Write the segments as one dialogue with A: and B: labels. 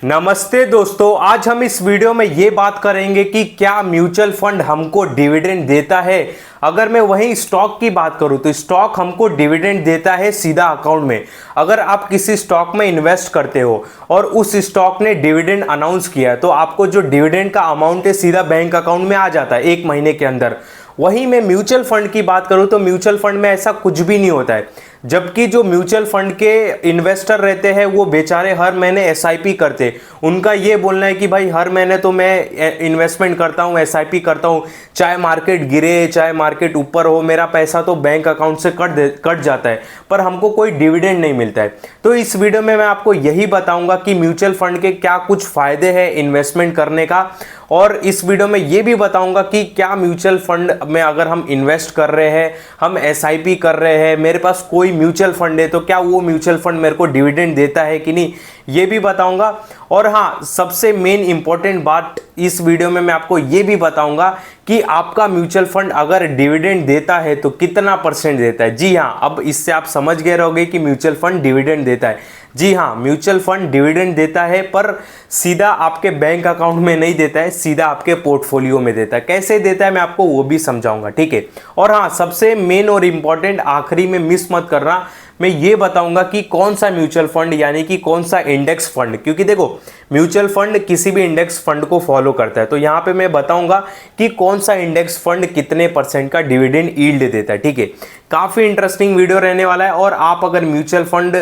A: नमस्ते दोस्तों, आज हम इस वीडियो में ये बात करेंगे कि क्या म्यूचुअल फंड हमको डिविडेंड देता है। अगर मैं वहीं स्टॉक की बात करूं तो स्टॉक हमको डिविडेंड देता है सीधा अकाउंट में। अगर आप किसी स्टॉक में इन्वेस्ट करते हो और उस स्टॉक ने डिविडेंड अनाउंस किया तो आपको जो डिविडेंड का अमाउंट है सीधा बैंक अकाउंट में आ जाता है 1 महीने के अंदर। वहीं मैं म्यूचुअल फंड की बात करूं तो म्यूचुअल फंड में ऐसा कुछ भी नहीं होता है। जबकि जो म्यूचुअल फंड के इन्वेस्टर रहते हैं वो बेचारे हर महीने एसआईपी करते, उनका ये बोलना है कि भाई हर महीने तो मैं इन्वेस्टमेंट करता हूँ, एसआईपी करता हूँ, चाहे मार्केट गिरे चाहे मार्केट ऊपर हो, मेरा पैसा तो बैंक अकाउंट से कट जाता है, पर हमको कोई डिविडेंड नहीं मिलता है। तो इस वीडियो में मैं आपको यही बताऊंगा कि म्यूचुअल फंड के क्या कुछ फायदे हैं इन्वेस्टमेंट करने का, और इस वीडियो में ये भी बताऊंगा कि क्या म्यूचुअल फंड में अगर हम इन्वेस्ट कर रहे हैं, हम एसआईपी कर रहे हैं, मेरे पास कोई म्यूचुअल फंड है तो क्या वो म्यूचुअल फंड मेरे को डिविडेंड देता है कि नहीं, ये भी बताऊंगा। और हाँ, सबसे मेन इंपॉर्टेंट बात इस वीडियो में मैं आपको ये भी बताऊंगा कि आपका म्यूचुअल फंड अगर डिविडेंड देता है तो कितना परसेंट देता है। जी हाँ, अब इससे आप समझ गए रहोगे कि म्यूचुअल फंड डिविडेंड देता है। जी हाँ, म्यूचुअल फंड डिविडेंड देता है, पर सीधा आपके बैंक अकाउंट में नहीं देता है, सीधा आपके पोर्टफोलियो में देता है। कैसे देता है मैं आपको वो भी समझाऊंगा, ठीक है। और हाँ, सबसे मेन और इंपॉर्टेंट आखिरी में मिस मत करना, मैं ये बताऊंगा कि कौन सा म्यूचुअल फंड यानी कि कौन सा इंडेक्स फंड, क्योंकि देखो म्यूचुअल फंड किसी भी इंडेक्स फंड को फॉलो करता है। तो यहाँ पे मैं बताऊंगा कि कौन सा इंडेक्स फंड कितने परसेंट का डिविडेंड यील्ड देता है, ठीक है। काफी इंटरेस्टिंग वीडियो रहने वाला है। और आप अगर म्यूचुअल फंड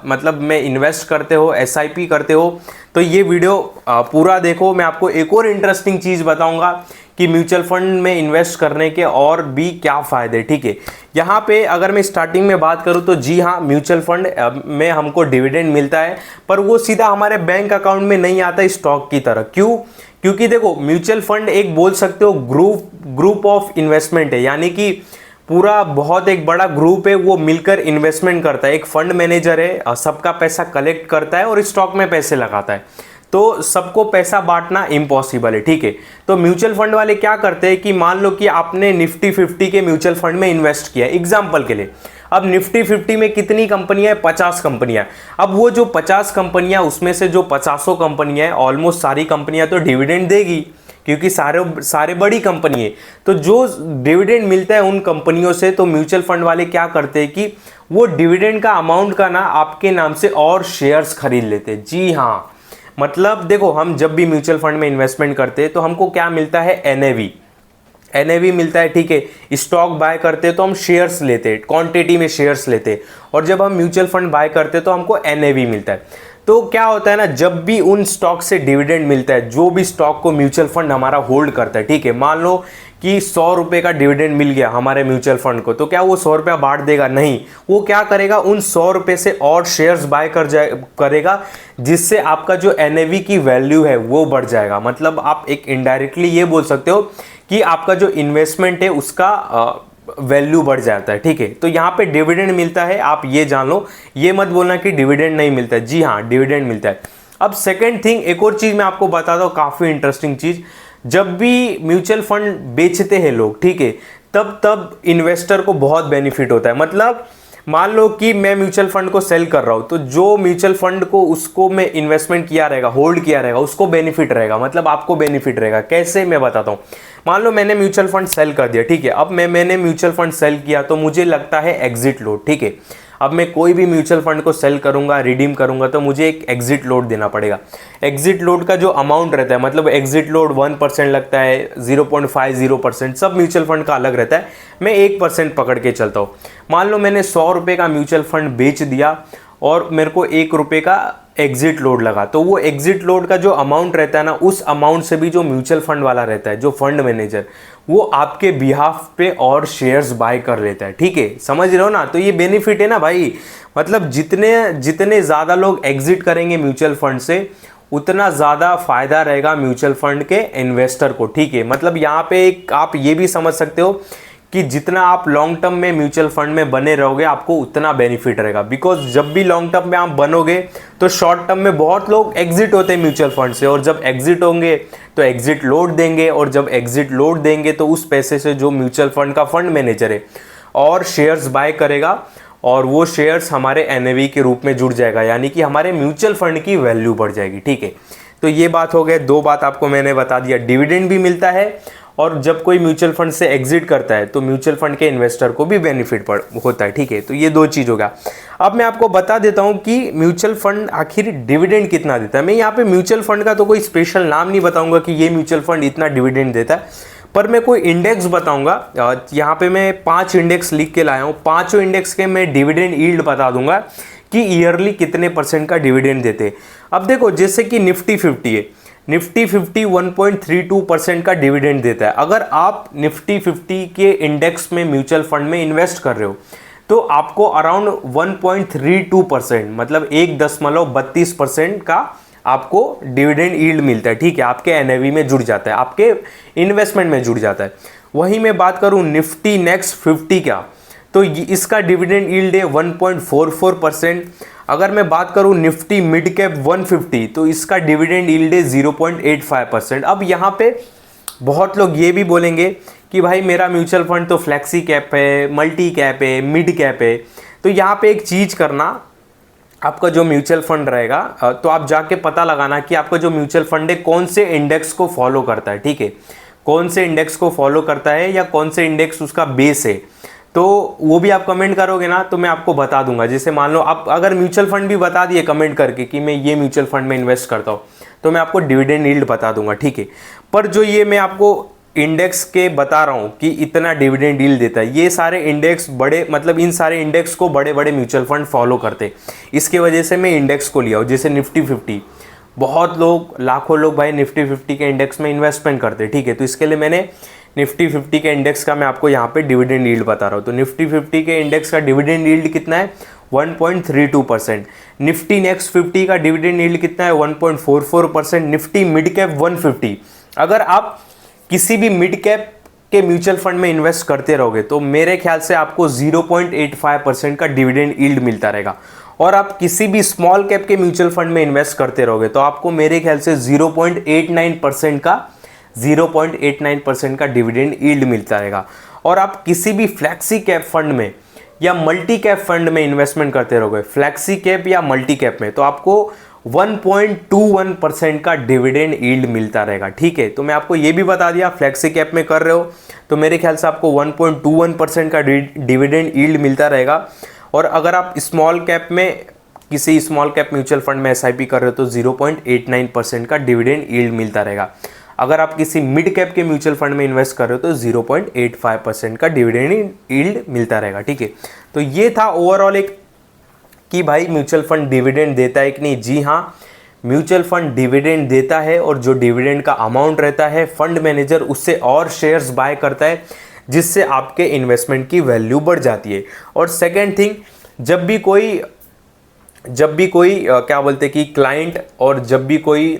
A: मतलब में इन्वेस्ट करते हो, एसआईपी करते हो, तो ये वीडियो पूरा देखो। मैं आपको एक और इंटरेस्टिंग चीज बताऊंगा कि म्यूचुअल फंड में इन्वेस्ट करने के और भी क्या फायदे, ठीक है। यहाँ पे अगर मैं स्टार्टिंग में बात करूँ तो जी हाँ, म्यूचुअल फंड में हमको डिविडेंड मिलता है, पर वो सीधा हमारे बैंक अकाउंट में नहीं आता स्टॉक की तरह। क्यों? क्योंकि देखो म्यूचुअल फंड एक बोल सकते हो ग्रुप ऑफ इन्वेस्टमेंट है, यानी कि पूरा बहुत एक बड़ा ग्रुप है, वो मिलकर इन्वेस्टमेंट करता है। एक फंड मैनेजर है, सबका पैसा कलेक्ट करता है और स्टॉक में पैसे लगाता है, तो सबको पैसा बांटना इम्पॉसिबल है, ठीक है। तो म्यूचुअल फंड वाले क्या करते हैं कि मान लो कि आपने निफ्टी 50 के म्यूचुअल फंड में इन्वेस्ट किया एग्जांपल के लिए। अब निफ्टी 50 में कितनी कंपनियां हैं? 50 कंपनियां। अब वो जो 50 कंपनियां, उसमें से जो 50 कंपनियां हैं, ऑलमोस्ट सारी कंपनियां तो डिविडेंड देगी, क्योंकि सारे बड़ी कंपनी है। तो जो डिविडेंड मिलता है उन कंपनियों से, तो म्यूचुअल फंड वाले क्या करते हैं कि वो डिविडेंड का अमाउंट का ना आपके नाम से और शेयर्स खरीद लेते हैं। जी हाँ, मतलब देखो हम जब भी म्यूचुअल फंड में इन्वेस्टमेंट करते हैं तो हमको क्या मिलता है? एनएवी मिलता है, ठीक है। स्टॉक बाय करते हैं तो हम शेयर्स लेते हैं, क्वांटिटी में शेयर्स लेते हैं, और जब हम म्यूचुअल फंड बाय करते हैं तो हमको एनएवी मिलता है। तो क्या होता है ना, जब भी उन स्टॉक से डिविडेंड मिलता है, जो भी स्टॉक को म्यूचुअल फंड हमारा होल्ड करता है, ठीक है, मान लो कि 100 रुपये का डिविडेंड मिल गया हमारे म्यूचुअल फंड को, तो क्या वो 100 रुपया बांट देगा? नहीं, वो क्या करेगा, उन 100 रुपये से और शेयर्स बाय करेगा, जिससे आपका जो एनएवी की वैल्यू है वो बढ़ जाएगा। मतलब आप एक इनडायरेक्टली ये बोल सकते हो कि आपका जो इन्वेस्टमेंट है उसका वैल्यू बढ़ जाता है, ठीक है। तो यहाँ पे डिविडेंड मिलता है, आप ये जान लो, ये मत बोलना कि डिविडेंड नहीं मिलता है। जी हाँ, डिविडेंड मिलता है। अब सेकंड थिंग, एक और चीज मैं आपको बताता हूँ, काफी इंटरेस्टिंग चीज। जब भी म्यूचुअल फंड बेचते हैं लोग, ठीक है, तब इन्वेस्टर को बहुत बेनिफिट होता है। मतलब मान लो कि मैं म्यूचुअल फंड को सेल कर रहा हूं, तो जो म्यूचुअल फंड को उसको मैं इन्वेस्टमेंट किया रहेगा, होल्ड किया रहेगा, उसको बेनिफिट रहेगा, मतलब आपको बेनिफिट रहेगा। कैसे, मैं बताता हूं। मान लो मैंने म्यूचुअल फंड सेल कर दिया, ठीक है। अब मैंने म्यूचुअल फंड सेल किया तो मुझे लगता है एग्जिट लोड, ठीक है। अब मैं कोई भी म्यूचुअल फंड को सेल करूंगा, रिडीम करूंगा, तो मुझे एक एग्जिट लोड देना पड़ेगा। एग्जिट लोड का जो अमाउंट रहता है, मतलब एग्जिट लोड 1% लगता है, 0.50%, सब म्यूचुअल फंड का अलग रहता है। मैं 1% पकड़ के चलता हूँ। मान लो मैंने 100 रुपये का म्यूचुअल फंड बेच दिया और मेरे को 1 रुपये का एग्जिट लोड लगा, तो वो एग्जिट लोड का जो अमाउंट रहता है ना, उस अमाउंट से भी जो म्यूचुअल फंड वाला रहता है, जो फंड मैनेजर, वो आपके बिहाफ पे और शेयर्स बाय कर लेता है, ठीक है। समझ रहे हो ना? तो ये बेनिफिट है ना भाई। मतलब जितने ज़्यादा लोग एग्जिट करेंगे म्यूचुअल फंड से, उतना ज़्यादा फायदा रहेगा म्यूचुअल फंड के इन्वेस्टर को, ठीक है। मतलब यहाँ पे आप ये भी समझ सकते हो कि जितना आप लॉन्ग टर्म में म्यूचुअल फंड में बने रहोगे, आपको उतना बेनिफिट रहेगा। बिकॉज जब भी लॉन्ग टर्म में आप बनोगे तो शॉर्ट टर्म में बहुत लोग एग्जिट होते हैं म्यूचुअल फंड से, और जब एग्जिट होंगे तो एग्जिट लोड देंगे, और जब एग्जिट लोड देंगे तो उस पैसे से जो म्यूचुअल फंड का फंड मैनेजर है और शेयर्स बाय करेगा, और वो शेयर्स हमारे एनएवी के रूप में जुड़ जाएगा, यानी कि हमारे म्यूचुअल फंड की वैल्यू बढ़ जाएगी। ठीक है, तो ये बात हो गया। दो बात आपको मैंने बता दिया, डिविडेंड भी मिलता है और जब कोई म्यूचुअल फंड से एग्जिट करता है तो म्यूचुअल फंड के इन्वेस्टर को भी बेनिफिट होता है। ठीक है, तो ये दो चीज़ होगा। अब मैं आपको बता देता हूँ कि म्यूचुअल फंड आखिर डिविडेंड कितना देता है। मैं यहाँ पे म्यूचुअल फंड का तो कोई स्पेशल नाम नहीं बताऊंगा कि ये म्यूचुअल फंड इतना डिविडेंड देता है, पर मैं कोई इंडेक्स बताऊंगा। यहाँ पे मैं 5 इंडेक्स लिख के लाया हूँ, पाँचों इंडेक्स के मैं डिविडेंड यील्ड बता दूंगा कि ईयरली कितने % का डिविडेंड देते हैं। अब देखो, जैसे कि निफ्टी 50 है, निफ्टी 50 1.32% का डिविडेंड देता है। अगर आप निफ्टी 50 के इंडेक्स में म्यूचुअल फंड में इन्वेस्ट कर रहे हो तो आपको अराउंड 1.32%, मतलब 1.32% का आपको डिविडेंड यील्ड मिलता है। ठीक है, आपके एनएवी में जुड़ जाता है, आपके इन्वेस्टमेंट में जुड़ जाता है। वहीं मैं बात करूं निफ्टी नेक्स्ट 50 का, तो इसका डिविडेंड यील्ड है 1.44%। अगर मैं बात करूं निफ्टी मिड कैप 150, तो इसका डिविडेंड यील्ड है 0.85%। अब यहाँ पे बहुत लोग ये भी बोलेंगे कि भाई मेरा म्यूचुअल फंड तो फ्लैक्सी कैप है, मल्टी कैप है, मिड कैप है। तो यहाँ पे एक चीज़ करना, आपका जो म्यूचुअल फंड रहेगा तो आप जाके पता लगाना कि आपका जो म्यूचुअल फंड है कौन से इंडेक्स को फॉलो करता है। ठीक है, कौन से इंडेक्स को फॉलो करता है या कौन से इंडेक्स उसका बेस है, तो वो भी आप कमेंट करोगे ना तो मैं आपको बता दूंगा। जैसे मान लो आप अगर म्यूचुअल फंड भी बता दिए कमेंट करके कि मैं ये म्यूचुअल फंड में इन्वेस्ट करता हूँ, तो मैं आपको डिविडेंड यील्ड बता दूंगा। ठीक है, पर जो ये मैं आपको इंडेक्स के बता रहा हूँ कि इतना डिविडेंड यील्ड देता है, ये सारे इंडेक्स बड़े, मतलब इन सारे इंडेक्स को बड़े बड़े म्यूचुअल फंड फॉलो करते हैं। इसके वजह से मैं इंडेक्स को लिया हूँ। जैसे निफ्टी 50, बहुत लोग, लाखों लोग भाई निफ्टी 50 के इंडेक्स में इन्वेस्टमेंट करते हैं। ठीक है, तो इसके लिए मैंने निफ्टी 50 के इंडेक्स का मैं आपको यहाँ पे डिविडेंड यील्ड बता रहा हूँ। तो निफ्टी 50 के इंडेक्स का डिविडेंड यील्ड कितना है? 1.32%। निफ्टी नेक्स्ट 50 का डिविडेंड यील्ड कितना है? 1.44%। निफ्टी मिड कैप 150, अगर आप किसी भी मिड कैप के म्यूचुअल फंड में इन्वेस्ट करते रहोगे तो मेरे ख्याल से आपको 0.85% का डिविडेंड यील्ड मिलता रहेगा। और आप किसी भी स्मॉल कैप के म्यूचुअल फंड में इन्वेस्ट करते रहोगे तो आपको मेरे ख्याल से 0.89% का डिविडेंड यील्ड मिलता रहेगा। और आप किसी भी फ्लैक्सी कैप फंड में या मल्टी कैप फंड में इन्वेस्टमेंट करते रहोगे, फ्लैक्सी कैप या मल्टी कैप में, तो आपको 1.21% का डिविडेंड यील्ड मिलता रहेगा। ठीक है, तो मैं आपको ये भी बता दिया, फ्लैक्सी कैप में कर रहे हो तो मेरे ख्याल से आपको 1.21% का डिविडेंड यील्ड मिलता रहेगा। और अगर आप स्मॉल कैप में, किसी स्मॉल कैप म्यूचुअल फंड में एसआईपी कर रहे हो तो 0.89% का डिविडेंड यील्ड मिलता रहेगा। अगर आप किसी मिड कैप के म्यूचुअल फंड में इन्वेस्ट कर रहे हो तो 0.85% का डिविडेंड यील्ड मिलता रहेगा। ठीक है, तो ये था ओवरऑल एक कि भाई म्यूचुअल फंड डिविडेंड देता है कि नहीं। जी हाँ, म्यूचुअल फंड डिविडेंड देता है, और जो डिविडेंड का अमाउंट रहता है फंड मैनेजर उससे और शेयर्स बाय करता है, जिससे आपके इन्वेस्टमेंट की वैल्यू बढ़ जाती है। और सेकेंड थिंग, जब भी कोई क्या बोलते हैं कि क्लाइंट और जब भी कोई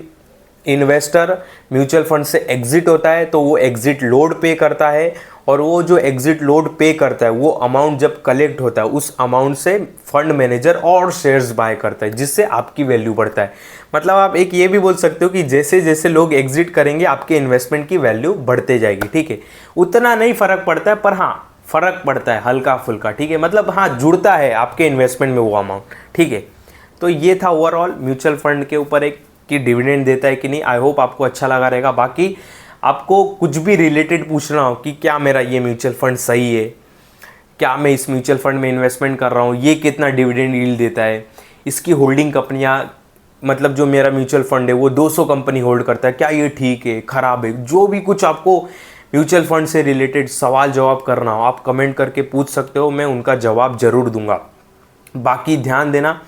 A: इन्वेस्टर म्यूचुअल फंड से एग्जिट होता है तो वो एग्जिट लोड पे करता है, और वो जो एग्जिट लोड पे करता है वो अमाउंट जब कलेक्ट होता है उस अमाउंट से फंड मैनेजर और शेयर्स बाय करता है, जिससे आपकी वैल्यू बढ़ता है। मतलब आप एक ये भी बोल सकते हो कि जैसे जैसे लोग एग्जिट करेंगे आपके इन्वेस्टमेंट की वैल्यू बढ़ते जाएगी। ठीक है, उतना नहीं फर्क पड़ता है, पर हाँ फर्क पड़ता है हल्का फुल्का। ठीक है, मतलब हाँ जुड़ता है आपके इन्वेस्टमेंट में वो अमाउंट। ठीक है, तो ये था ओवरऑल म्यूचुअल फंड के ऊपर एक कि डिविडेंड देता है कि नहीं। आई होप आपको अच्छा लगा रहेगा। बाकी आपको कुछ भी रिलेटेड पूछना हो कि क्या मेरा ये म्यूचुअल फंड सही है, क्या मैं इस म्यूचुअल फंड में इन्वेस्टमेंट कर रहा हूँ, ये कितना डिविडेंड यील्ड देता है, इसकी होल्डिंग कंपनियाँ, मतलब जो मेरा म्यूचुअल फंड है वो 200 कंपनी होल्ड करता है, क्या ये ठीक है ख़राब है, जो भी कुछ आपको म्यूचुअल फंड से रिलेटेड सवाल जवाब करना हो आप कमेंट करके पूछ सकते हो, मैं उनका जवाब ज़रूर दूंगा। बाकी ध्यान देना,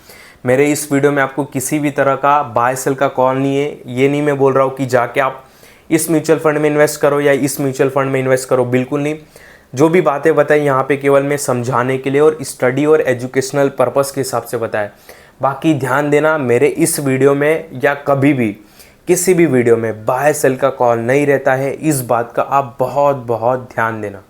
A: मेरे इस वीडियो में आपको किसी भी तरह का बाय सेल का कॉल नहीं है। ये नहीं मैं बोल रहा हूँ कि जाके आप इस म्यूचुअल फंड में इन्वेस्ट करो या इस म्यूचुअल फंड में इन्वेस्ट करो, बिल्कुल नहीं। जो भी बातें बताई यहाँ पे केवल मैं समझाने के लिए और स्टडी और एजुकेशनल पर्पस के हिसाब से बताया। बाकी ध्यान देना, मेरे इस वीडियो में या कभी भी किसी भी वीडियो में बाय सेल का कॉल नहीं रहता है, इस बात का आप बहुत बहुत ध्यान देना।